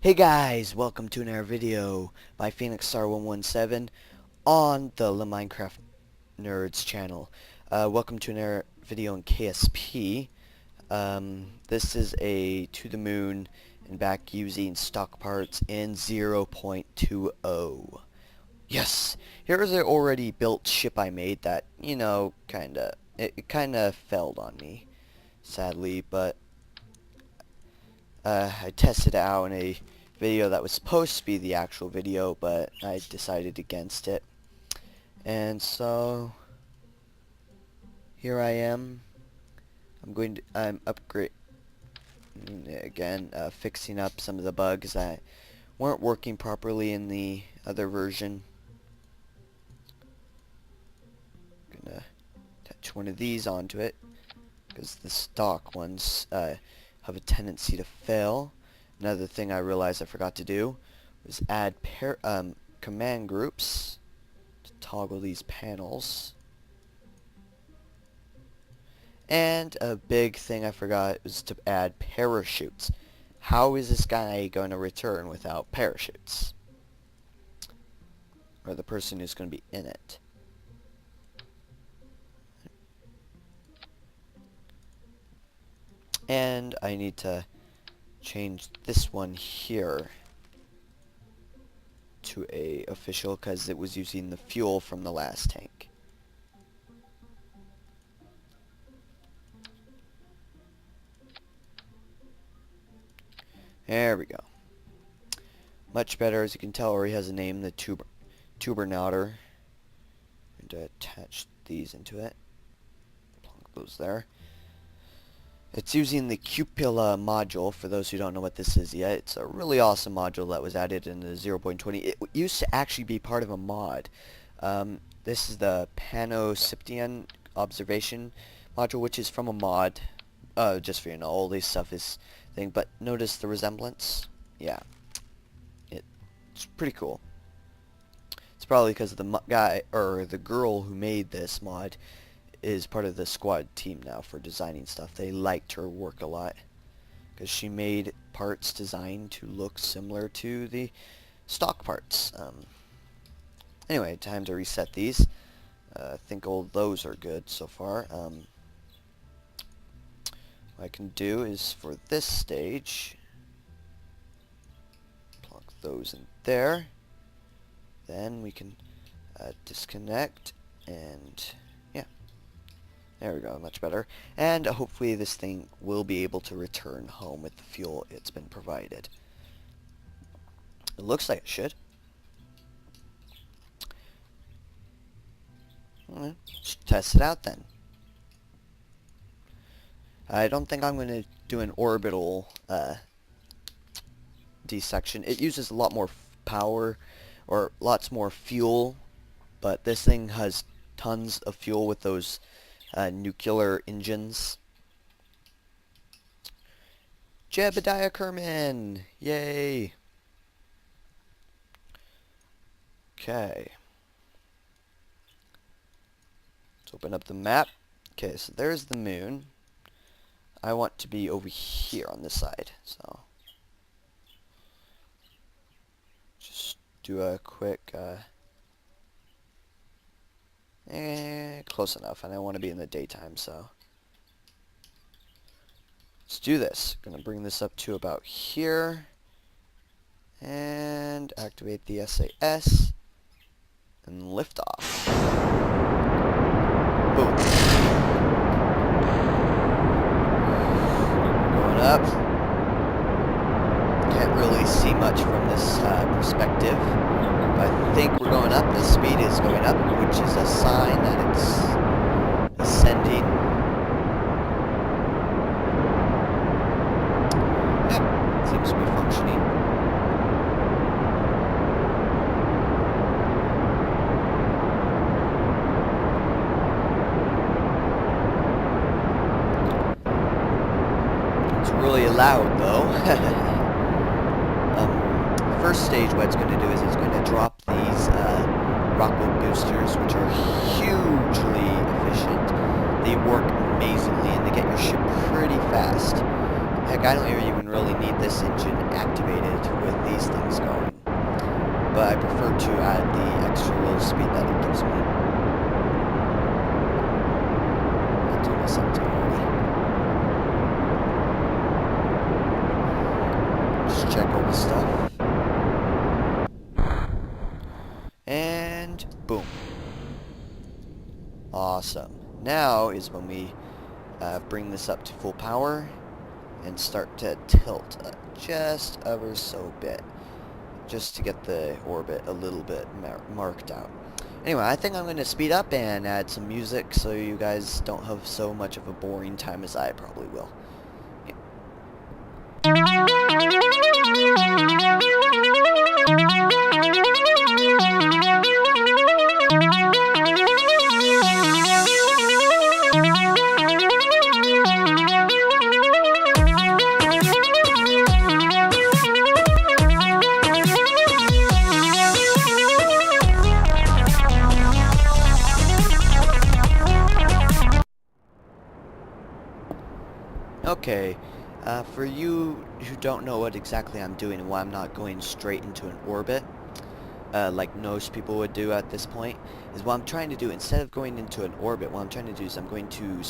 Hey guys, welcome to another video by Phoenix Star 117 on the Minecraft Nerds channel. Welcome to another video in KSP. This is a to the moon and back using stock parts in 0.20. Yes, here's an already built ship I made that, it kinda failed on me, sadly, but I tested it out in a video that was supposed to be the actual video, but I decided against it. And so here I am. I'm fixing up some of the bugs that weren't working properly in the other version. Gonna attach one of these onto it because the stock ones have a tendency to fail. Another thing I realized I forgot to do was add command groups to toggle these panels. And a big thing I forgot was to add parachutes. How is this guy going to return without parachutes? Or the person who's going to be in it. And I need to change this one here to a official because it was using the fuel from the last tank. There we go. Much better, as you can tell, already has a name, the Tubernauter. I'm going to attach these into it. Plunk those there. It's using the Cupola module, for those who don't know what this is yet. It's a really awesome module that was added in the 0.20. It used to actually be part of a mod. This is the Panosiptian observation module, which is from a mod. Just for all this stuff is thing. But notice the resemblance? Yeah. It's pretty cool. It's probably because the guy, or the girl who made this mod is part of the squad team now for designing stuff. They liked her work a lot because she made parts designed to look similar to the stock parts. Anyway, time to reset these. I think all those are good so far. What I can do is for this stage, plug those in there. Then we can disconnect and there we go, much better. And hopefully this thing will be able to return home with the fuel it's been provided. It looks like it should. Let's test it out then. I don't think I'm going to do an orbital dissection. It uses a lot more power, or lots more fuel, but this thing has tons of fuel with those nuclear engines. Jebediah Kerman! Yay! Okay. Let's open up the map. Okay, so there's the moon. I want to be over here on this side, so just do a quick close enough, and I want to be in the daytime, so let's do this. Gonna bring this up to about here and activate the SAS and lift off. Boom. Going up. Can't really see much from this perspective. I think we're going up. The speed is going up, which is a sign that it's ascending. Yep, seems to be functioning. It's really loud, though. First stage, what it's going to do is it's going to drop these rocket boosters, which are hugely efficient. They work amazingly, and they get your ship pretty fast. Heck, Like, I don't even really need this engine activated with these things going. But I prefer to add the extra little speed that it gives me. That's almost empty already. Just check all the stuff. And boom. Awesome. Now is when we bring this up to full power and start to tilt just ever so bit, just to get the orbit a little bit marked out. Anyway, I think I'm going to speed up and add some music so you guys don't have so much of a boring time as I probably will. Okay, for you who don't know what exactly I'm doing and why I'm not going straight into an orbit, like most people would do at this point, is what I'm trying to do, instead of going into an orbit, what I'm trying to do is I'm going to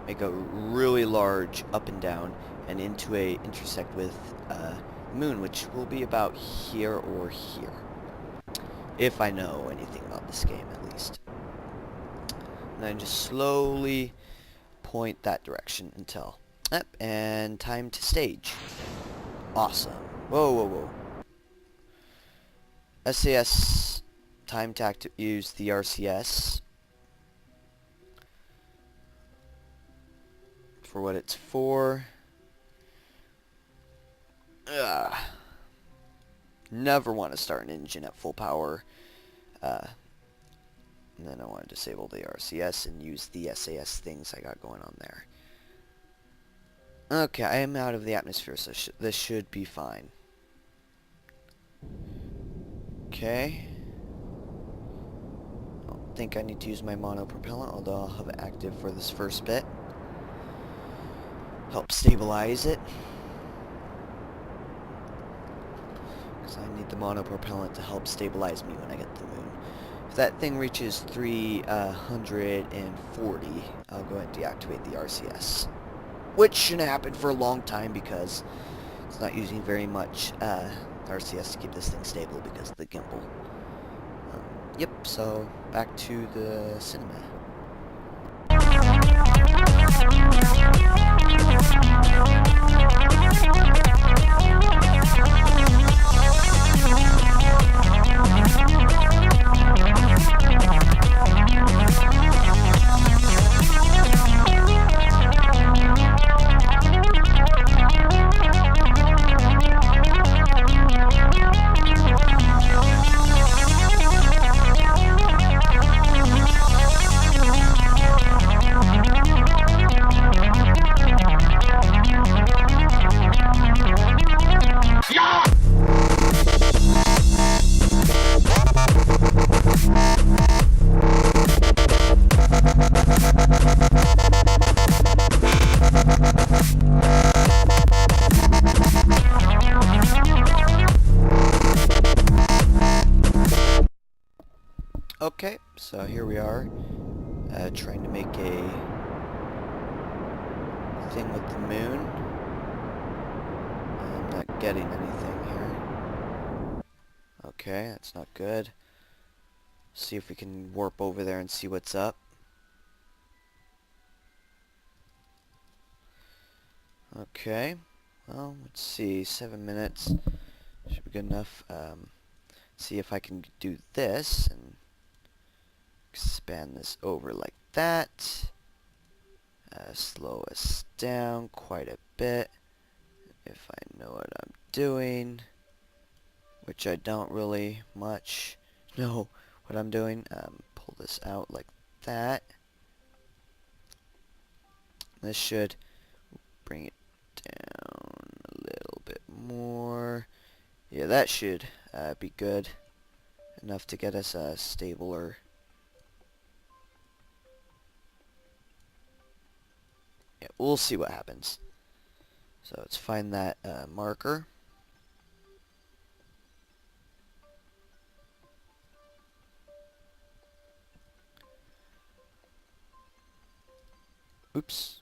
make a really large up and down and into a intersect with moon, which will be about here or here, if I know anything about this game at least. And then just slowly point that direction until, yep, and time to stage. Awesome. Whoa, whoa, whoa. SAS, time to use the RCS for what it's for. Ugh. Never want to start an engine at full power. And then I want to disable the RCS and use the SAS things I got going on there. Okay, I am out of the atmosphere, so this should be fine. Okay. I don't think I need to use my mono propellant, although I'll have it active for this first bit. Help stabilize it. Because I need the mono propellant to help stabilize me when I get to the moon. If that thing reaches 340, I'll go ahead and deactivate the RCS. Which shouldn't happen for a long time because it's not using very much RCS to keep this thing stable because of the gimbal. Yep, so back to the cinema. Okay, so here we are, trying to make a thing with the moon. I'm not getting anything here. Okay, that's not good. See if we can warp over there and see what's up. Okay, well, let's see, 7 minutes should be good enough. See if I can do this and expand this over like that. Slow us down quite a bit if I know what I'm doing, which I don't really much know what I'm doing. Pull this out like that. This should bring it down a little bit more. Yeah, that should be good enough to get us stabler. Yeah, we'll see what happens. So let's find that marker. Oops.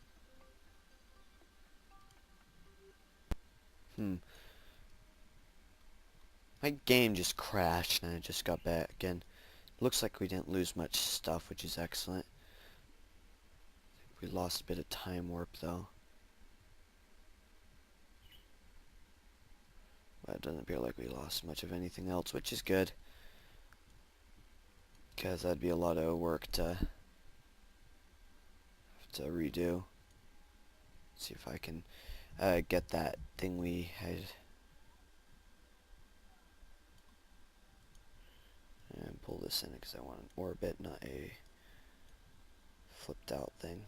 My game just crashed and I just got back again. Looks like we didn't lose much stuff, which is excellent. We lost a bit of time warp though. Well, it doesn't appear like we lost much of anything else, which is good. Because that'd be a lot of work to redo. See if I can get that thing we had. And pull this in because I want an orbit, not a flipped out thing.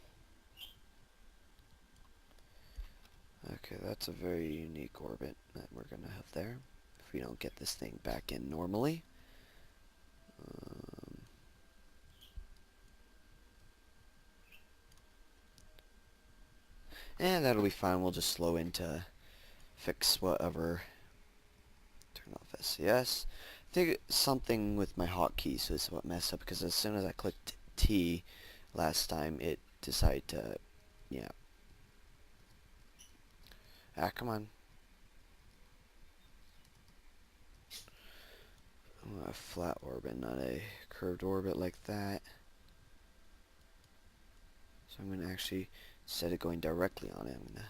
Okay, that's a very unique orbit that we're going to have there. If we don't get this thing back in normally. And that'll be fine. We'll just slow in to fix whatever. Turn off SCS. I think something with my hotkeys is what messed up, because as soon as I clicked T last time, it decided to, yeah. Ah, come on. I want a flat orbit, not a curved orbit like that. So I'm going to actually, instead of going directly on it, I'm going to...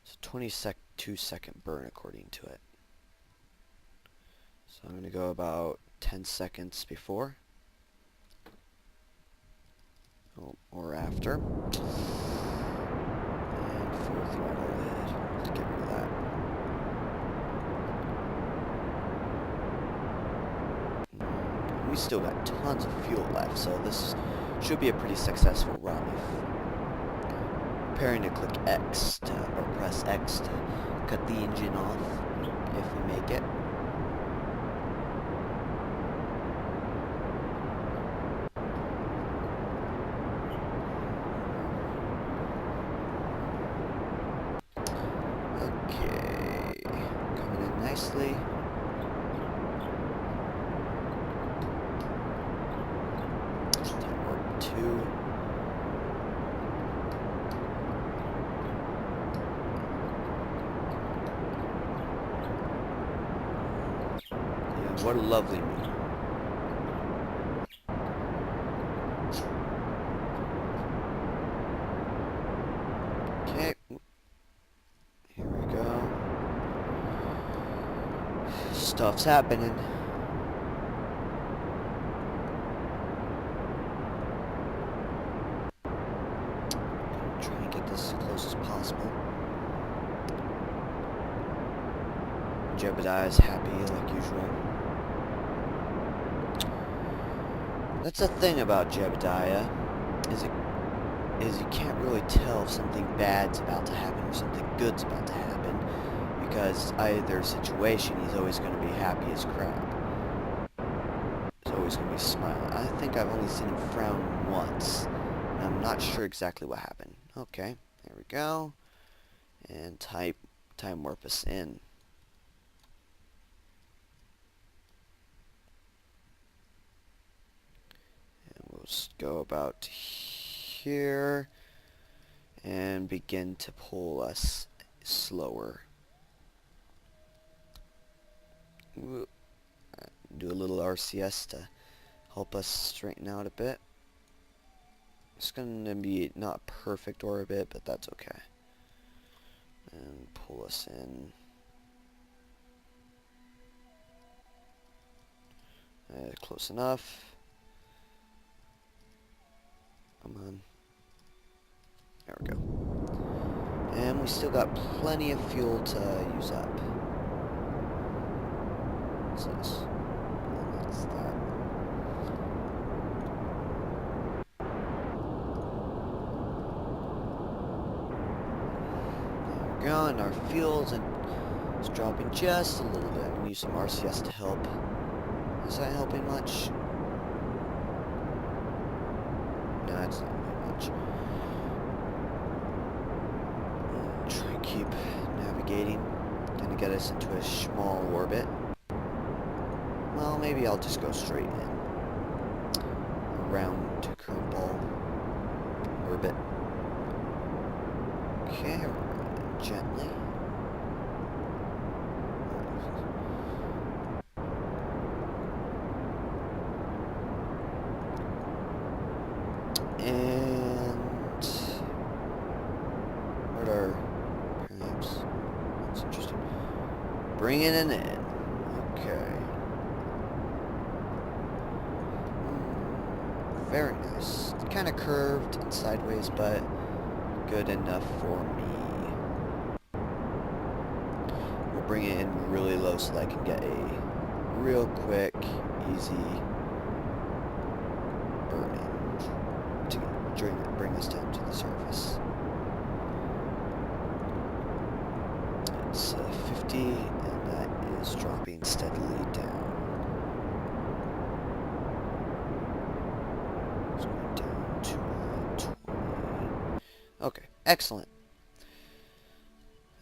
It's a 22-second burn according to it. So I'm going to go about 10 seconds before. Or after. And full throttle ahead. Let's get rid of that. We still got tons of fuel left, so this should be a pretty successful run. If preparing to click X to, or press X to cut the engine off if we make it. Okay, coming in nicely. Time warp 2. What a lovely moon. Okay. Here we go. Stuff's happening. Try and get this as close as possible. Jebediah is happy like usual. That's the thing about Jebediah, is you can't really tell if something bad's about to happen or something good's about to happen, because either situation he's always going to be happy as crap. He's always going to be smiling. I think I've only seen him frown once, and I'm not sure exactly what happened. Okay, there we go, and time warp us in. Just go about here and begin to pull us slower. Do a little RCS to help us straighten out a bit. It's going to be not a perfect orbit, but that's okay. And pull us in. Close enough. Come on. There we go. And we still got plenty of fuel to use up. What's this? Oh, that's that. There we go, and our fuel's dropping just a little bit. I'm going to use some RCS to help. Is that helping much? No, it's not very much. keep navigating. Gonna get us into a small orbit. Well, maybe I'll just go straight in. Around to Kerbal orbit. Okay, gently. And radar, perhaps. That's interesting. Bringing it in. Okay. Very nice. Kind of curved and sideways, but good enough for me. We'll bring it in really low so that I can get a real quick, easy burn in to bring us down to the surface. It's 50, and that is dropping steadily down. It's going down to 20. Okay, excellent.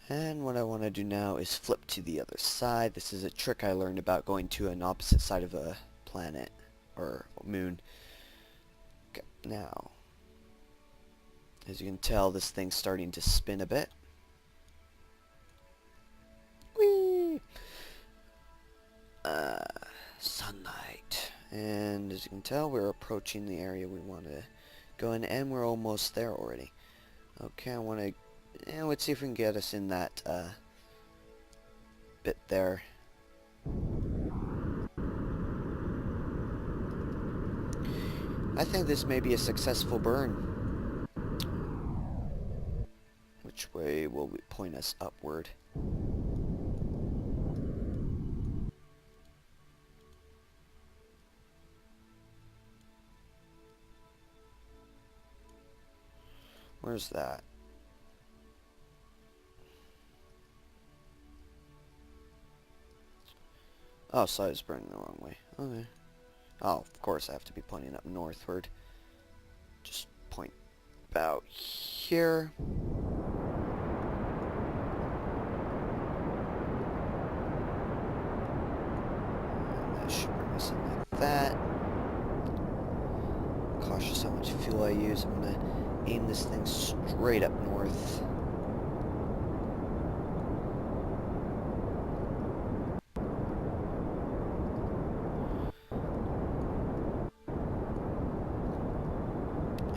And what I want to do now is flip to the other side. This is a trick I learned about going to an opposite side of a planet or moon. Okay, now, as you can tell, this thing's starting to spin a bit. Whee! Sunlight. And as you can tell, we're approaching the area we want to go in, and we're almost there already. Okay, I want to... let's see if we can get us in that bit there. I think this may be a successful burn. Which way will we point us upward? Where's that? Oh, so I was burning the wrong way. Okay. Oh, of course I have to be pointing up northward. Just point about here. And that should bring us in like that. Cautious how much fuel I use. I'm gonna aim this thing straight up north.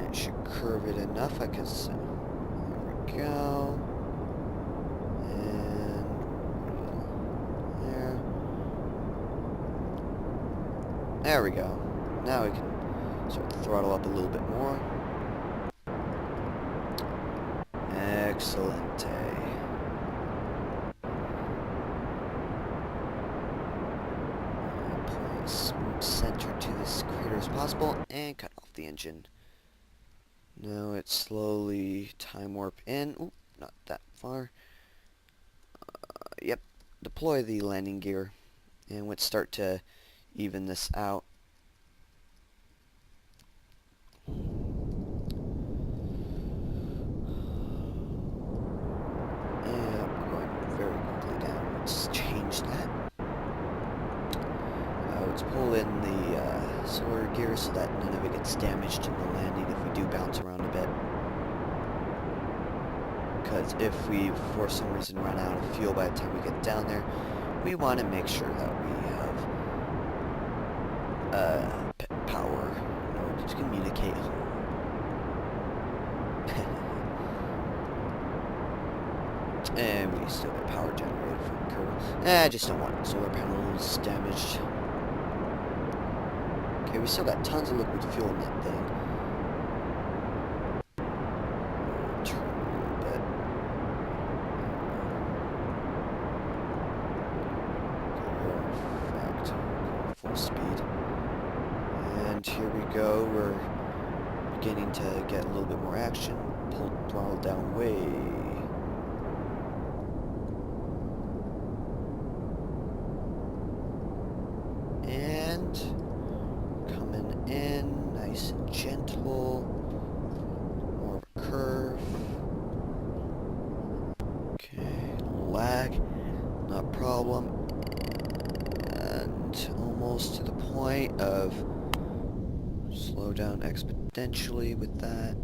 It should curve it enough. I can see. There we go. And there. There we go. Now we can start to throttle up a little bit more. Excellent. Place center to this crater as possible and cut off the engine. Now it's slowly time warp in. Ooh, not that far. Yep. Deploy the landing gear, and let's start to even this out. Let's pull in the solar gear so that none of it gets damaged in the landing if we do bounce around a bit. Because if we, for some reason, run out of fuel by the time we get down there, we want to make sure that we have power in order to communicate home. And we still get power generated from Kerbal. I just don't want solar panels damaged. Okay, we still got tons of liquid fuel in that thing. Turn a little bit. Okay, we're in fact full speed. And here we go. We're beginning to get a little bit more action. Pull throttle down way. And coming in nice and gentle, more of a curve. Okay, flag. Not a problem. And almost to the point of slow down exponentially with that.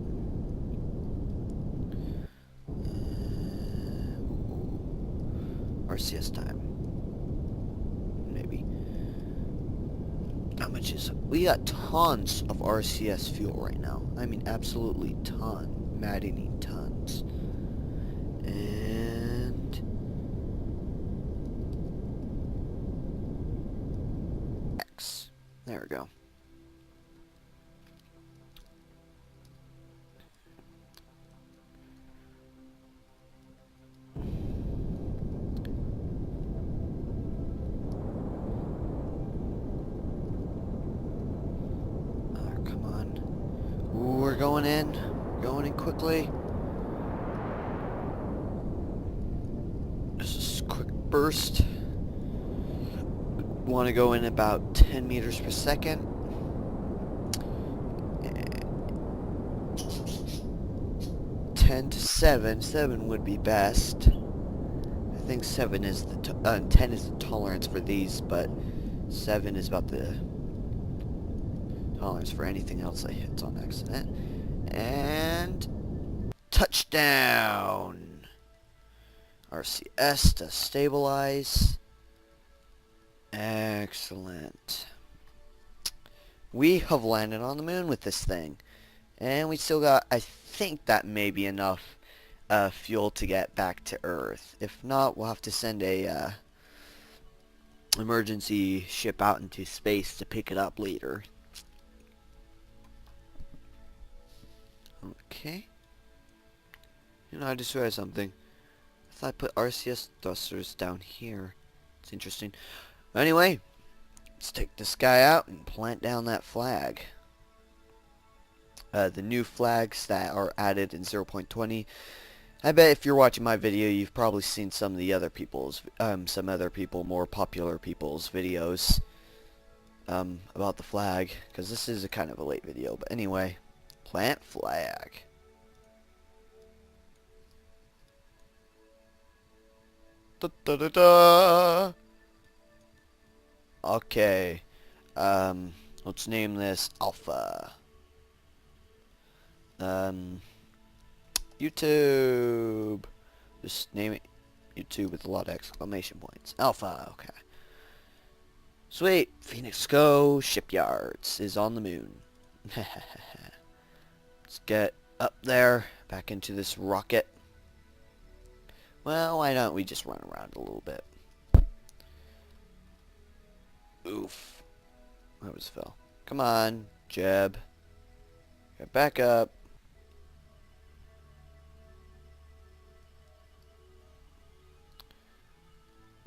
RCS time. Maybe. How much is it? We got tons of RCS fuel right now. I mean, absolutely maddening tons. And X. There we go. Come on. Ooh, we're going in. Going in quickly. This is a quick burst. Want to go in about 10 meters per second. 10 to 7. 7 would be best. I think 7 is the 10 is the tolerance for these, but 7 is about the tolerance for anything else I hit on accident. And touchdown! RCS to stabilize. Excellent. We have landed on the moon with this thing. And we still got, I think that may be enough fuel to get back to Earth. If not, we'll have to send a emergency ship out into space to pick it up later. Okay. You know, I just realized something. I thought I put RCS thrusters down here. It's interesting. Anyway, let's take this guy out and plant down that flag. The new flags that are added in 0.20. I bet if you're watching my video, you've probably seen some of the other people's, more popular people's videos about the flag, because this is a kind of a late video. But anyway, plant flag. Da, da, da, da. Okay, let's name this Alpha. YouTube. Just name it YouTube with a lot of exclamation points. Alpha, okay. Sweet. Phoenix Go Shipyards is on the moon. Let's get up there, back into this rocket. Well, why don't we just run around a little bit? Oof. I almost fell. Come on, Jeb. Get back up.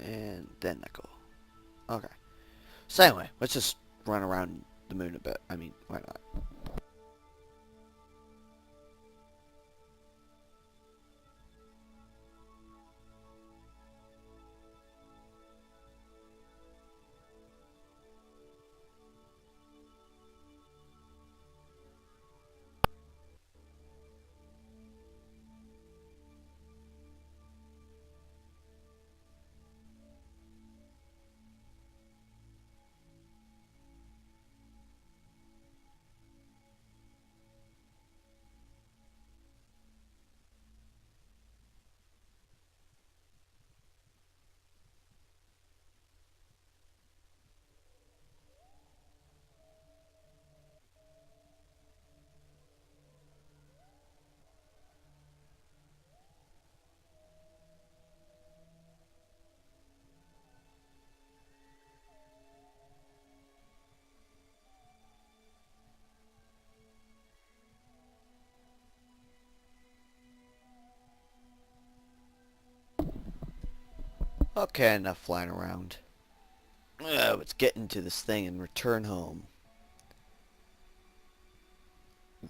And then let go. Okay. So anyway, let's just run around the moon a bit. I mean, why not? Okay, enough flying around. Let's get into this thing and return home. I'm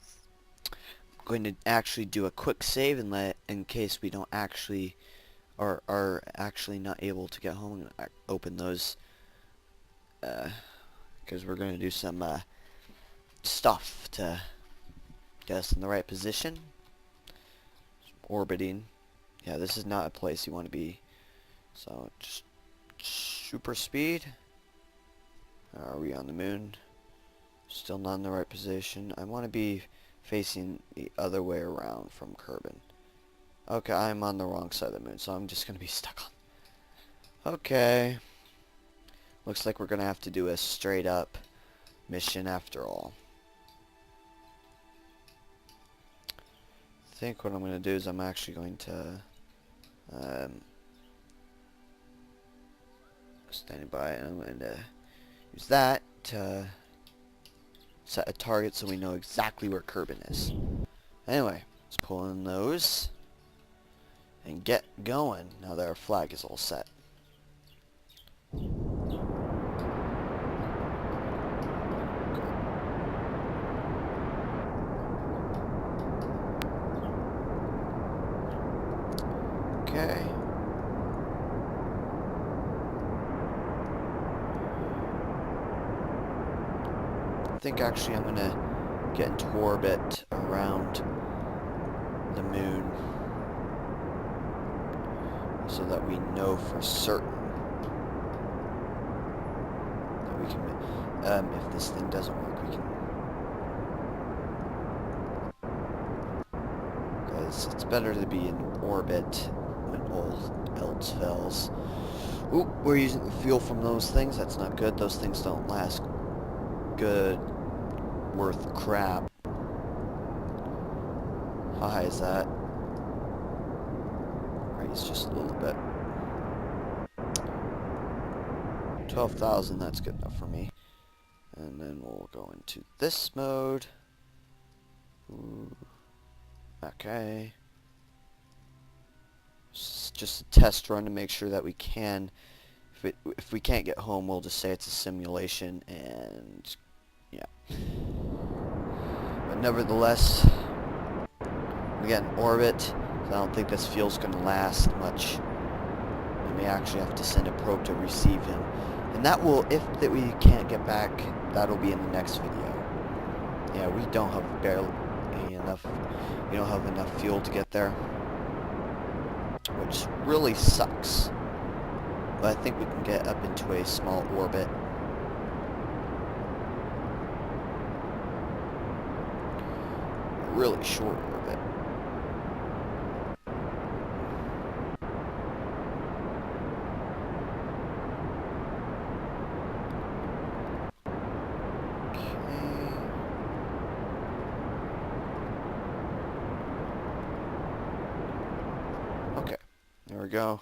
going to actually do a quick save and in case we don't actually are actually not able to get home. I'm going to open those because we're going to do some stuff to get us in the right position. Orbiting. Yeah, this is not a place you want to be So just super speed. Are we on the moon? Still not in the right position. I want to be facing the other way around from Kerbal. Okay, I'm on the wrong side of the moon, so I'm just going to be stuck on. Okay. Looks like we're going to have to do a straight up mission after all. I think what I'm going to do is I'm actually going to standing by, and I'm going to use that to set a target so we know exactly where Kerbal is. Anyway, let's pull in those and get going now that our flag is all set. Okay. I think actually I'm gonna get into orbit around the moon so that we know for certain that we can, if this thing doesn't work, we can, because it's better to be in orbit when all else fails. Ooh, we're using the fuel from those things. That's not good. Those things don't last good worth crap. How high is that? Raise just a little bit. 12,000, that's good enough for me. And then we'll go into this mode. Ooh. Okay. It's just a test run to make sure that we can. If we can't get home, we'll just say it's a simulation, and yeah. But nevertheless, we get in orbit. So I don't think this fuel's going to last much. We may actually have to send a probe to receive him, and that will, if that we can't get back, that'll be in the next video. Yeah, we don't have barely enough. We don't have enough fuel to get there, which really sucks. But I think we can get up into a small orbit. A really short orbit. Okay. There we go.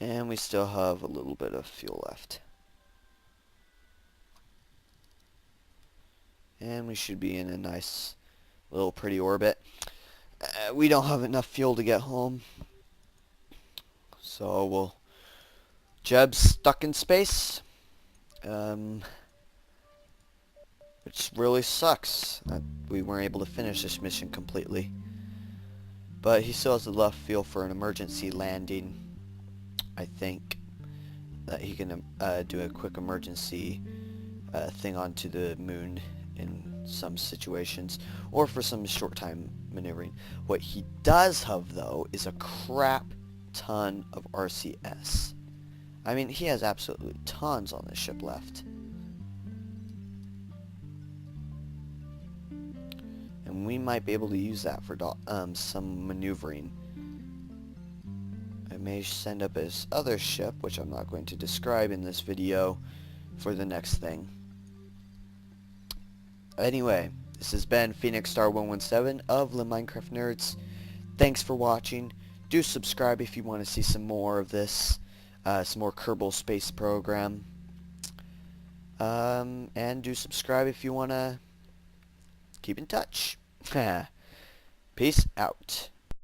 And we still have a little bit of fuel left. And we should be in a nice little pretty orbit. We don't have enough fuel to get home. So we'll... Jeb's stuck in space. Which really sucks that we weren't able to finish this mission completely. But he still has enough fuel for an emergency landing. I think that he can do a quick emergency thing onto the moon in some situations, or for some short time maneuvering. What he does have, though, is a crap ton of RCS. I mean, he has absolutely tons on this ship left. And we might be able to use that for some maneuvering. I may send up his other ship, which I'm not going to describe in this video, for the next thing. Anyway, this has been Phoenix Star 117 of the Minecraft Nerds. Thanks for watching. Do subscribe if you want to see some more of this, some more Kerbal space program. And do subscribe if you want to keep in touch. Peace out.